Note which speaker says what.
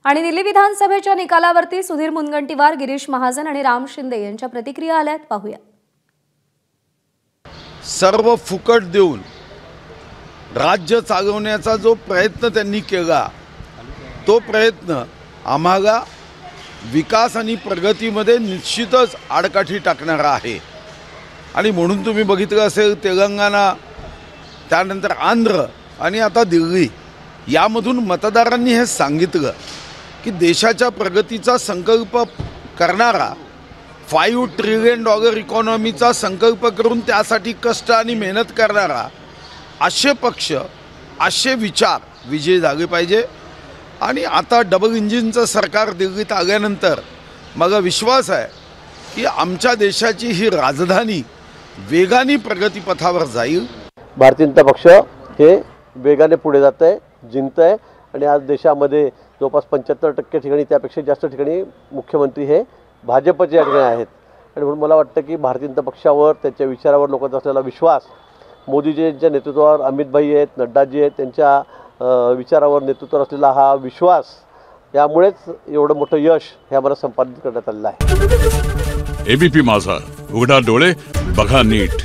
Speaker 1: आणि दिल्ली विधानसभेच्या निकालावरती सुधीर मुनगंटीवार, गिरीश महाजन आणि राम शिंदे यांच्या प्रतिक्रिया आल्यात, पाहूया।
Speaker 2: सर्व फुकट देऊन राज्य चालवण्याचा जो प्रयत्न त्यांनी केला, तो प्रयत्न आम्हाला विकास आणि प्रगतीमध्ये निश्चितच आडकाठी टाकणारा आहे। आणि म्हणून तुम्ही बघितलं असेल, तेलंगणा, त्यानंतर आंध्र आणि आता दिल्ली, यामधून मतदारांनी हे सांगितलं की देशाच्या प्रगतीचा संकल्प करणारा, $5 ट्रिलियन इकॉनॉमीचा संकल्प करून त्यासाठी कष्ट आणि मेहनत करणारा असे पक्ष, असे विचार विजयी झाले पाहिजे। आणि आता डबल इंजिनचं सरकार दिल्लीत आल्यानंतर मला विश्वास आहे की आमच्या देशाची ही राजधानी वेगाने प्रगतीपथावर जाईल।
Speaker 3: भारतीय जनता पक्ष हे वेगाने पुढे जात आहे, जिंकत आहे आणि आज देशामध्ये जवळपास 75% ठिकाणी, त्यापेक्षा जास्त ठिकाणी मुख्यमंत्री हे भाजपचे या ठिकाणी आहेत। आणि म्हणून मला वाटतं की भारतीय जनता पक्षावर, त्याच्या विचारावर लोकांचा असलेला विश्वास, मोदीजींच्या नेतृत्वावर अमितभाई आहेत, नड्डाजी आहेत, त्यांच्या विचारावर, नेतृत्वावर असलेला हा विश्वास, यामुळेच एवढं मोठं यश हे आम्हाला संपादित करण्यात आलेलं आहे।
Speaker 4: एबीपी माझा, उघडा डोळे बघा नीट।